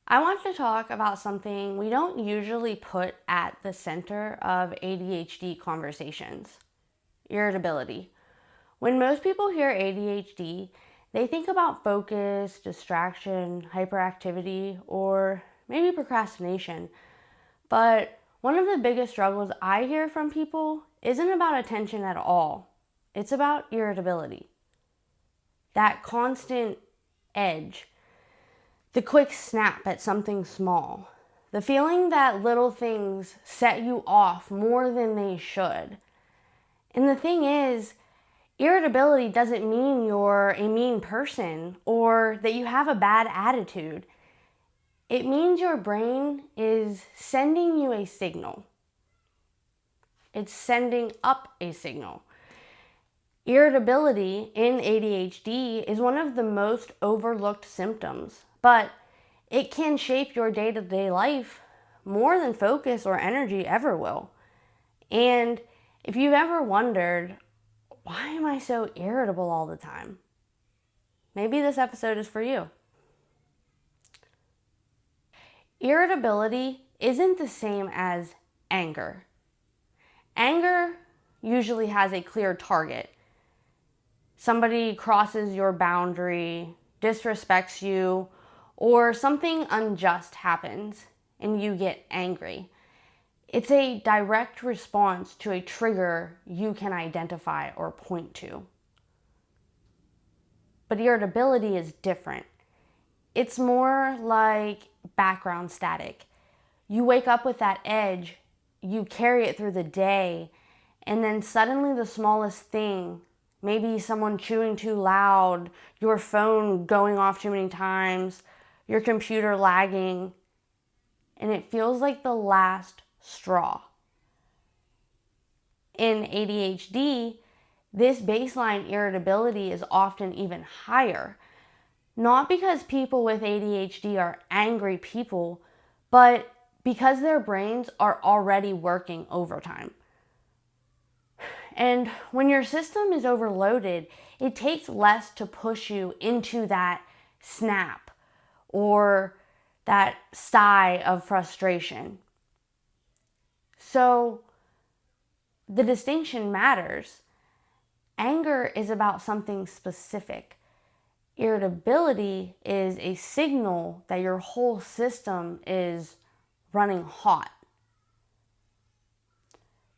I want to talk about something we don't usually put at the center of ADHD conversations: irritability. When most people hear ADHD, they think about focus, distraction, hyperactivity, or maybe procrastination. But one of the biggest struggles I hear from people isn't about attention at all. It's about irritability. That constant edge, the quick snap at something small, the feeling that little things set you off more than they should. And the thing is, irritability doesn't mean you're a mean person or that you have a bad attitude. It means your brain is sending you a signal. It's sending up a signal. Irritability in ADHD is one of the most overlooked symptoms, but it can shape your day-to-day life more than focus or energy ever will. And if you've ever wondered, why am I so irritable all the time? Maybe this episode is for you. Irritability isn't the same as anger. Anger usually has a clear target. Somebody crosses your boundary, disrespects you, or something unjust happens and you get angry. It's a direct response to a trigger you can identify or point to. But irritability is different. It's more like background static. You wake up with that edge, you carry it through the day, and then suddenly the smallest thing, maybe someone chewing too loud, your phone going off too many times, your computer lagging, and it feels like the last straw. In ADHD, this baseline irritability is often even higher. Not because people with ADHD are angry people, but because their brains are already working overtime. And when your system is overloaded, it takes less to push you into that snap or that sigh of frustration. So the distinction matters. Anger is about something specific. Irritability is a signal that your whole system is running hot.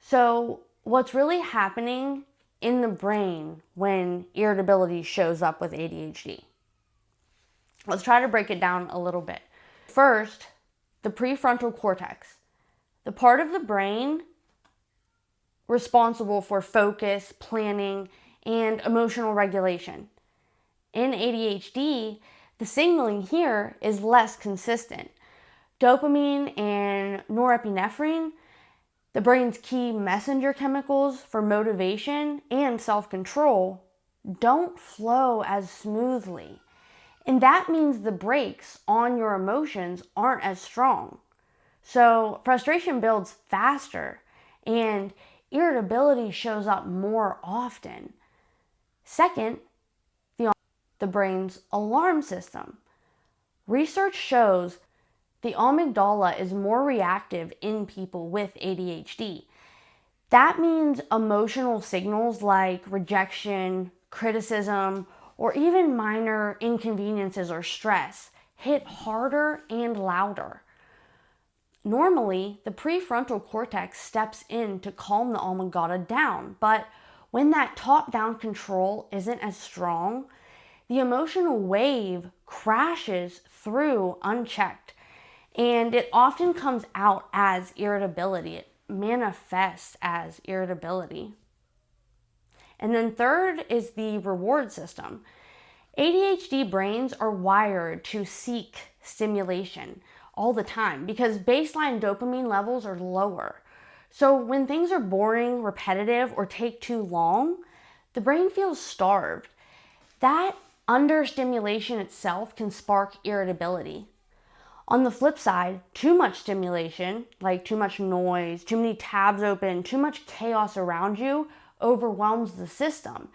So what's really happening in the brain when irritability shows up with ADHD? Let's try to break it down a little bit. First, the prefrontal cortex, the part of the brain responsible for focus, planning, and emotional regulation. In ADHD, the signaling here is less consistent. Dopamine and norepinephrine, the brain's key messenger chemicals for motivation and self-control, don't flow as smoothly. And that means the brakes on your emotions aren't as strong. So frustration builds faster and irritability shows up more often. Second, the brain's alarm system. Research shows the amygdala is more reactive in people with ADHD. That means emotional signals like rejection, criticism, or even minor inconveniences or stress hit harder and louder. Normally, the prefrontal cortex steps in to calm the amygdala down, but when that top-down control isn't as strong, the emotional wave crashes through unchecked, and it often comes out as irritability. It manifests as irritability. And then third is the reward system. ADHD brains are wired to seek stimulation all the time because baseline dopamine levels are lower. So when things are boring, repetitive, or take too long, the brain feels starved. That understimulation itself can spark irritability. On the flip side, too much stimulation, like too much noise, too many tabs open, too much chaos around you, overwhelms the system.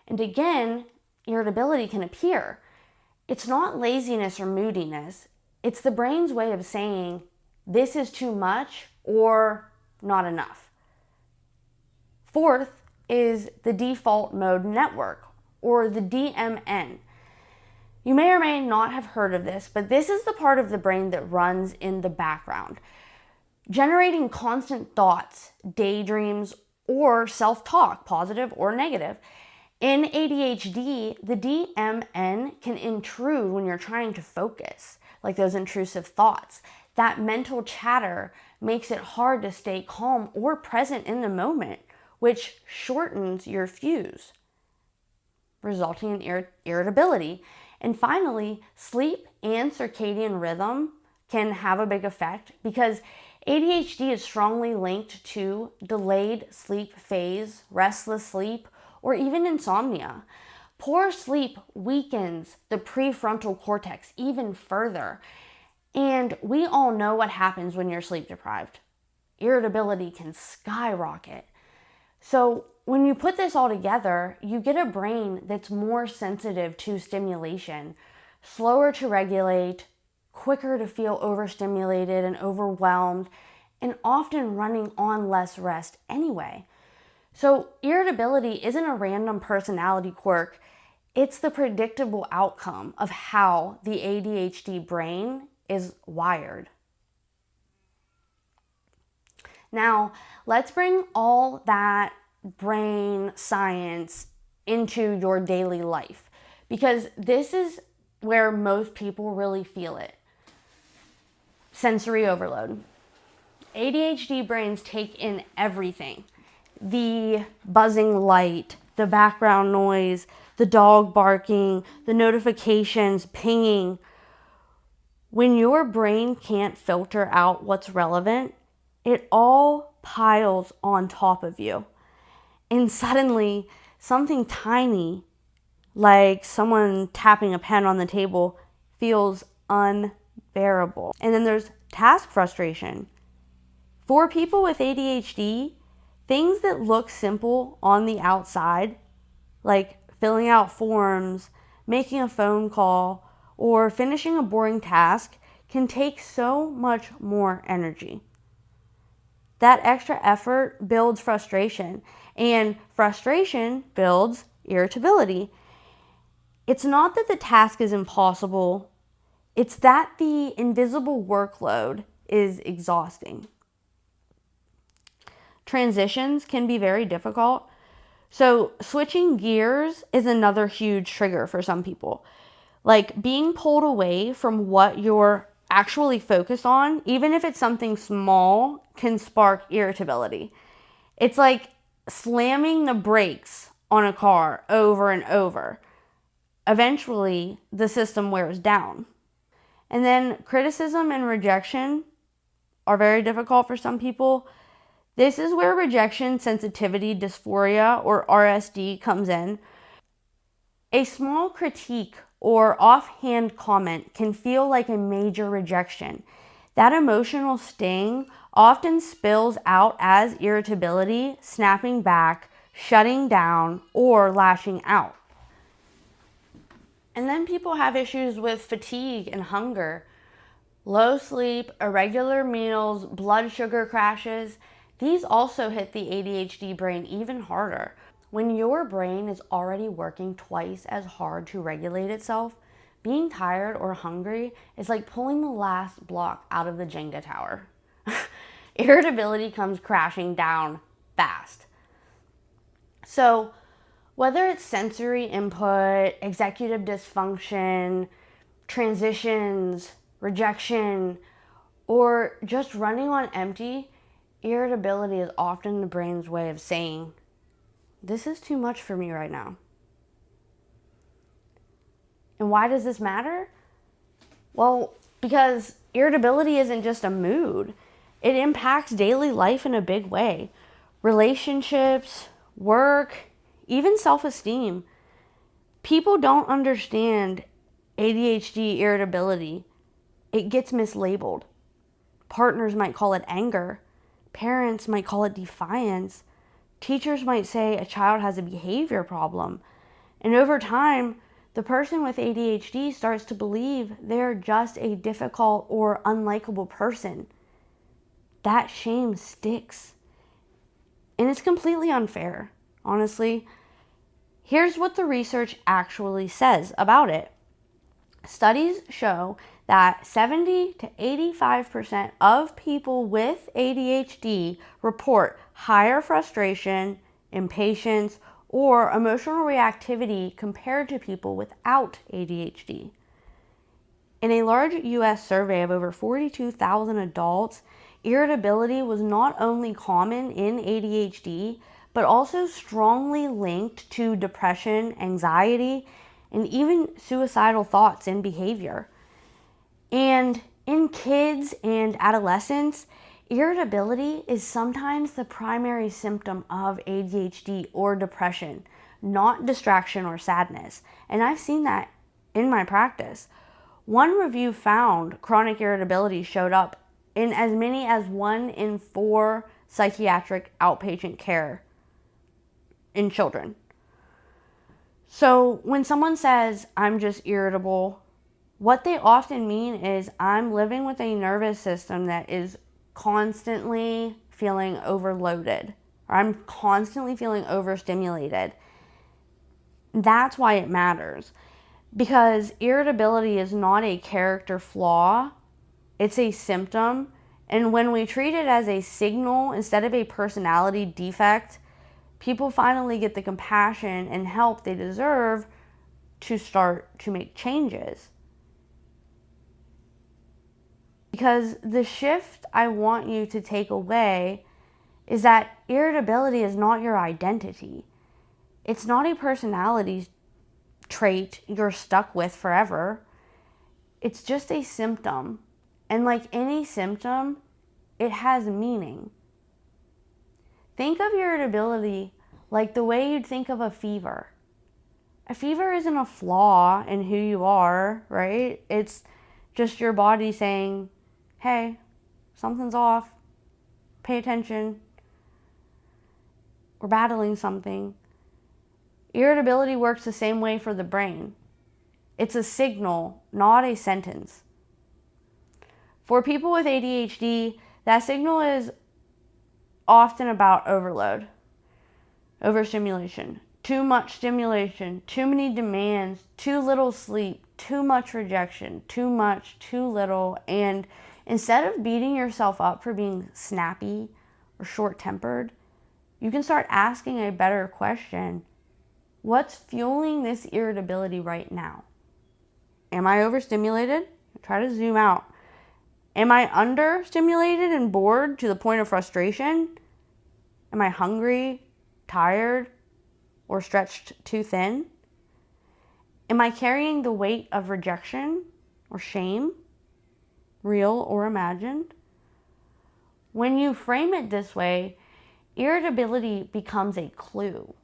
And again, irritability can appear. It's not laziness or moodiness. It's the brain's way of saying this is too much or not enough. Fourth is the default mode network, or the DMN. You may or may not have heard of this, but this is the part of the brain that runs in the background, generating constant thoughts, daydreams, or self-talk, positive or negative. In ADHD, the DMN can intrude when you're trying to focus, like those intrusive thoughts. That mental chatter makes it hard to stay calm or present in the moment, which shortens your fuse, resulting in irritability. And finally, sleep and circadian rhythm can have a big effect because ADHD is strongly linked to delayed sleep phase, restless sleep, or even insomnia. Poor sleep weakens the prefrontal cortex even further. And we all know what happens when you're sleep deprived. Irritability can skyrocket. So when you put this all together, you get a brain that's more sensitive to stimulation, slower to regulate, quicker to feel overstimulated and overwhelmed, and often running on less rest anyway. So irritability isn't a random personality quirk. It's the predictable outcome of how the ADHD brain is wired. Now, let's bring all that brain science into your daily life, because this is where most people really feel it. Sensory overload. ADHD brains take in everything. The buzzing light, the background noise, the dog barking, the notifications, pinging. When your brain can't filter out what's relevant, it all piles on top of you. And suddenly, something tiny, like someone tapping a pen on the table, feels unbearable. And then there's task frustration. For people with ADHD, things that look simple on the outside, like filling out forms, making a phone call, or finishing a boring task, can take so much more energy. That extra effort builds frustration, and frustration builds irritability. It's not that the task is impossible, it's that the invisible workload is exhausting. Transitions can be very difficult. So switching gears is another huge trigger for some people. Like being pulled away from what you're actually focused on, even if it's something small, can spark irritability. It's like slamming the brakes on a car over and over. Eventually, the system wears down. And then criticism and rejection are very difficult for some people. This is where rejection sensitivity dysphoria, or RSD, comes in. A small critique or offhand comment can feel like a major rejection. That emotional sting often spills out as irritability, snapping back, shutting down, or lashing out. And then people have issues with fatigue and hunger, low sleep, irregular meals, blood sugar crashes. These also hit the ADHD brain even harder. When your brain is already working twice as hard to regulate itself, being tired or hungry is like pulling the last block out of the Jenga tower. Irritability comes crashing down fast. So, whether it's sensory input, executive dysfunction, transitions, rejection, or just running on empty, irritability is often the brain's way of saying, this is too much for me right now. And why does this matter? Well, because irritability isn't just a mood. It impacts daily life in a big way. Relationships, work, even self-esteem. People don't understand ADHD irritability. It gets mislabeled. Partners might call it anger. Parents might call it defiance. Teachers might say a child has a behavior problem. And over time, the person with ADHD starts to believe they're just a difficult or unlikable person. That shame sticks. And it's completely unfair, honestly. Here's what the research actually says about it. Studies show that 70 to 85% of people with ADHD report higher frustration, impatience, or emotional reactivity compared to people without ADHD. In a large US survey of over 42,000 adults, irritability was not only common in ADHD, but also strongly linked to depression, anxiety, and even suicidal thoughts and behavior. And in kids and adolescents, irritability is sometimes the primary symptom of ADHD or depression, not distraction or sadness. And I've seen that in my practice. One review found chronic irritability showed up in as many as 1 in 4 psychiatric outpatient care in children. So when someone says, I'm just irritable, what they often mean is I'm living with a nervous system that is constantly feeling overloaded, or I'm constantly feeling overstimulated. That's why it matters, because irritability is not a character flaw, it's a symptom. And when we treat it as a signal instead of a personality defect, people finally get the compassion and help they deserve to start to make changes. Because the shift I want you to take away is that irritability is not your identity. It's not a personality trait you're stuck with forever. It's just a symptom. And like any symptom, it has meaning. Think of irritability like the way you'd think of a fever. A fever isn't a flaw in who you are, right? It's just your body saying, hey, something's off. Pay attention. We're battling something. Irritability works the same way for the brain. It's a signal, not a sentence. For people with ADHD, that signal is often about overload, overstimulation, too much stimulation, too many demands, too little sleep, too much rejection, too much, too little. And instead of beating yourself up for being snappy or short-tempered, you can start asking a better question. What's fueling this irritability right now? Am I overstimulated? Try to zoom out. Am I understimulated and bored to the point of frustration? Am I hungry, tired, or stretched too thin? Am I carrying the weight of rejection or shame, real or imagined? When you frame it this way, irritability becomes a clue,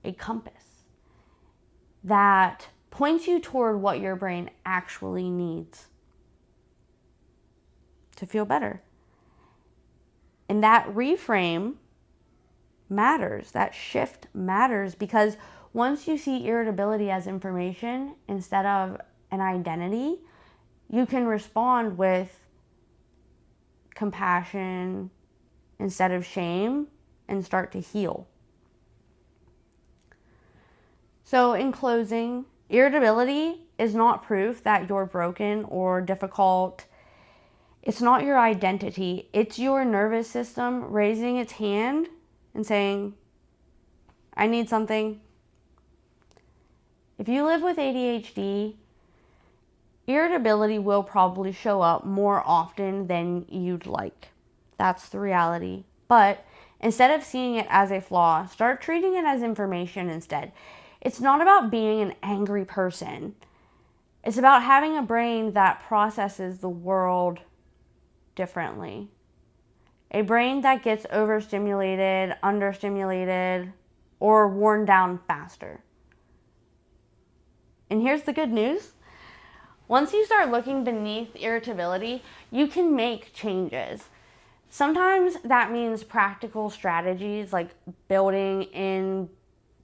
a compass that points you toward what your brain actually needs to feel better. And that reframe matters. That shift matters, because once you see irritability as information instead of an identity, you can respond with compassion instead of shame and start to heal. So in closing, irritability is not proof that you're broken or difficult. It's not your identity. It's your nervous system raising its hand and saying, I need something. If you live with ADHD, irritability will probably show up more often than you'd like. That's the reality. But instead of seeing it as a flaw, start treating it as information instead. It's not about being an angry person. It's about having a brain that processes the world differently. A brain that gets overstimulated, understimulated, or worn down faster. And here's the good news. Once you start looking beneath irritability, you can make changes. Sometimes that means practical strategies like building in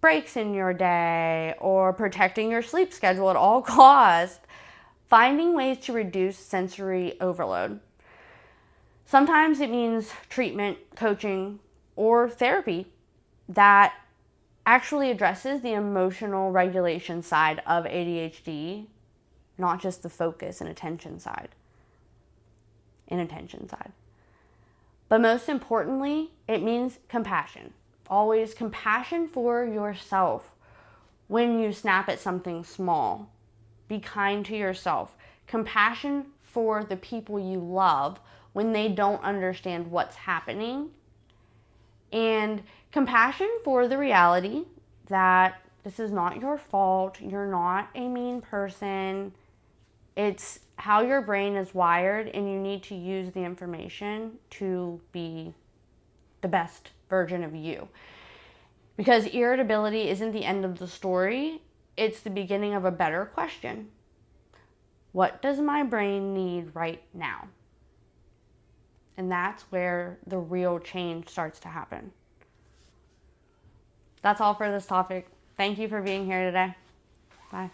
breaks in your day or protecting your sleep schedule at all costs, finding ways to reduce sensory overload. Sometimes it means treatment, coaching, or therapy that actually addresses the emotional regulation side of ADHD, not just the focus and attention side. But most importantly, it means compassion. Always compassion for yourself when you snap at something small. Be kind to yourself. Compassion for the people you love when they don't understand what's happening. And compassion for the reality that this is not your fault. You're not a mean person. It's how your brain is wired, and you need to use the information to be the best version of you. Because irritability isn't the end of the story. It's the beginning of a better question. What does my brain need right now? And that's where the real change starts to happen. That's all for this topic. Thank you for being here today. Bye.